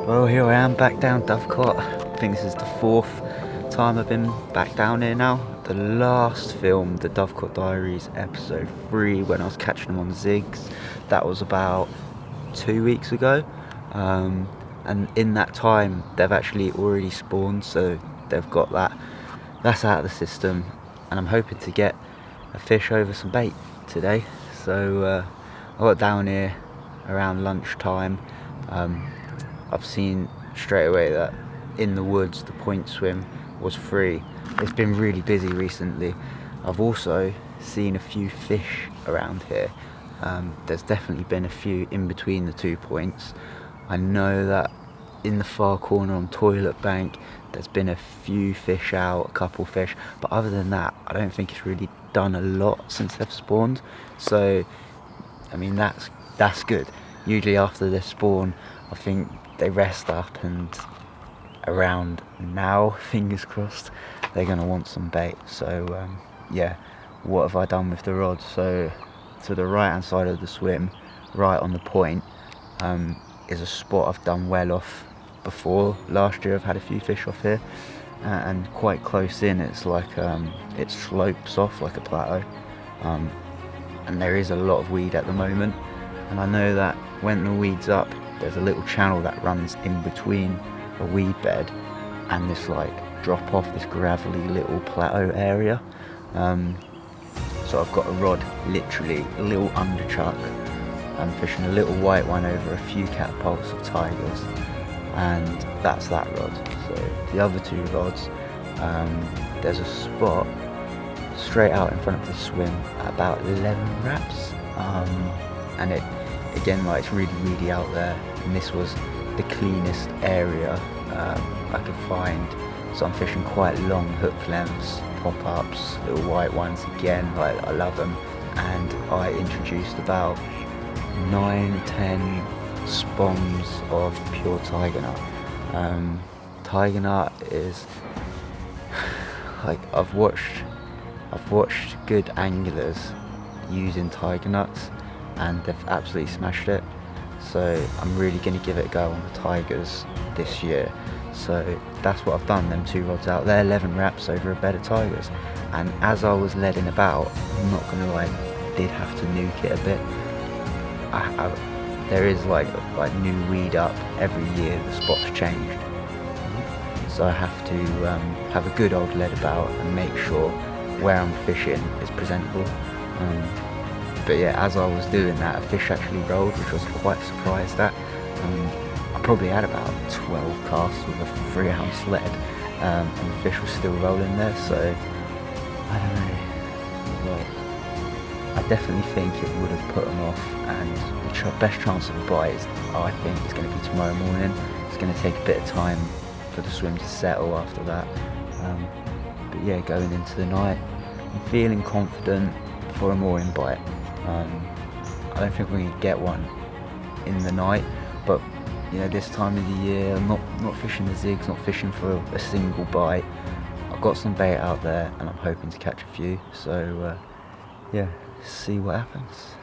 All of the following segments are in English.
Well, here I am back down Dovecote. I think this is the 4th time I've been back down here now. The last film, the Dovecote Diaries episode 3, when I was catching them on zigs, that was about 2 weeks ago. And in that time, they've actually already spawned, so they've got that's out of the system. And I'm hoping to get a fish over some bait today. So I got down here around lunchtime. I've seen straight away that in the woods the point swim was free. It's been really busy recently. I've also seen a few fish around here. There's definitely been a few in between the 2 points. I know that in the far corner on Toilet Bank there's been a few fish out, a couple fish, but other than that I don't think it's really done a lot since they've spawned. So I mean that's good. Usually after they spawn I think they rest up, and around now, fingers crossed, they're going to want some bait. So yeah, what have I done with the rod? So to the right hand side of the swim, right on the point, is a spot I've done well off before. Last year I've had a few fish off here, and quite close in it's like it slopes off like a plateau, and there is a lot of weed at the moment. And I know that when the weed's up, there's a little channel that runs in between a weed bed and this like drop off, this gravelly little plateau area. So I've got a rod, literally a little underchuck. I'm fishing a little white one over a few catapults of tigers, and that's that rod. So the other 2 rods, there's a spot straight out in front of the swim at about 11 wraps, and it again, like, it's really weedy out there, and this was the cleanest area I could find. So I'm fishing quite long hook lengths, pop-ups, little white ones again, like I love them. And I introduced about 9-10 spawns of pure tiger nut. Tiger nut is like, I've watched good anglers using tiger nuts and they've absolutely smashed it. So I'm really going to give it a go on the tigers this year. So that's what I've done, them 2 rods out there, 11 wraps over a bed of tigers. And as I was leading about, I'm not going to lie, did have to nuke it a bit. There is like new weed up every year, the spot's changed. So I have to have a good old lead about and make sure where I'm fishing is presentable. But yeah, as I was doing that, a fish actually rolled, which I was quite surprised at. I probably had about 12 casts with a 3-ounce lead, and the fish was still rolling there, so I don't know. Well, I definitely think it would have put them off, and the best chance of a bite I think is going to be tomorrow morning. It's going to take a bit of time for the swim to settle after that. But yeah, going into the night, I'm feeling confident for a mooring bite. I don't think we're going to get one in the night, but you know, this time of the year, I'm not fishing the zigs, not fishing for a single bite. I've got some bait out there and I'm hoping to catch a few, so yeah, see what happens.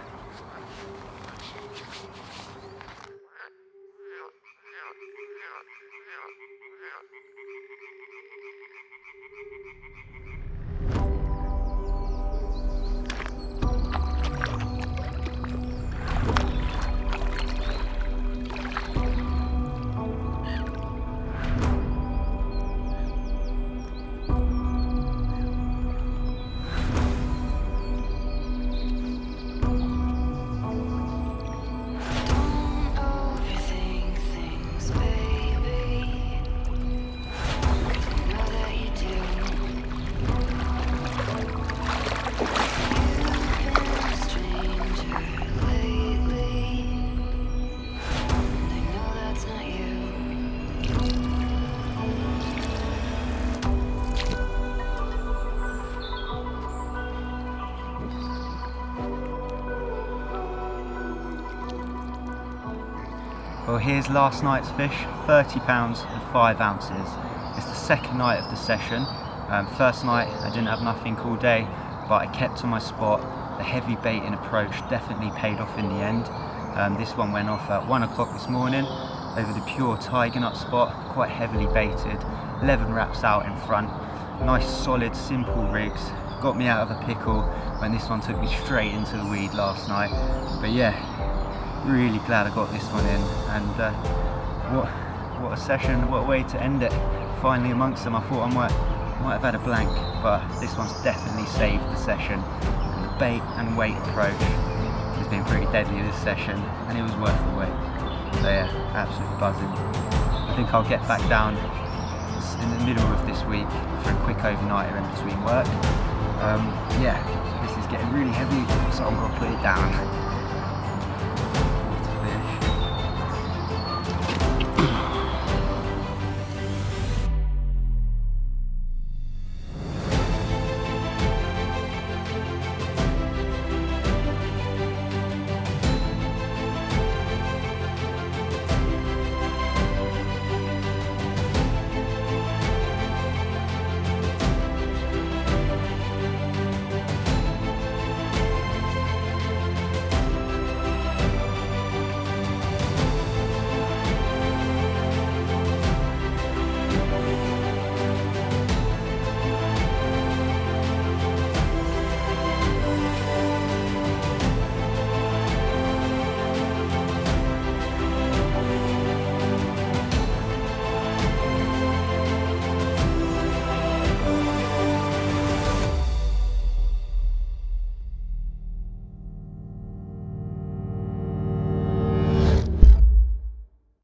Well, here's last night's fish, 30 pounds and 5 ounces. It's the second night of the session. First night I didn't have nothing all day, but I kept on my spot. The heavy baiting approach definitely paid off in the end. This one went off at 1 o'clock this morning, over the pure tiger nut spot, quite heavily baited, 11 wraps out in front, nice solid simple rigs, got me out of a pickle when this one took me straight into the weed last night. But yeah, really glad I got this one in, and what a session, what a way to end it. Finally amongst them. I thought I might have had a blank, but this one's definitely saved the session. And the bait and weight approach has been pretty deadly this session, and it was worth the wait. So yeah, absolutely buzzing. I think I'll get back down in the middle of this week for a quick overnighter in between work. Yeah, this is getting really heavy, so I'm gonna put it down.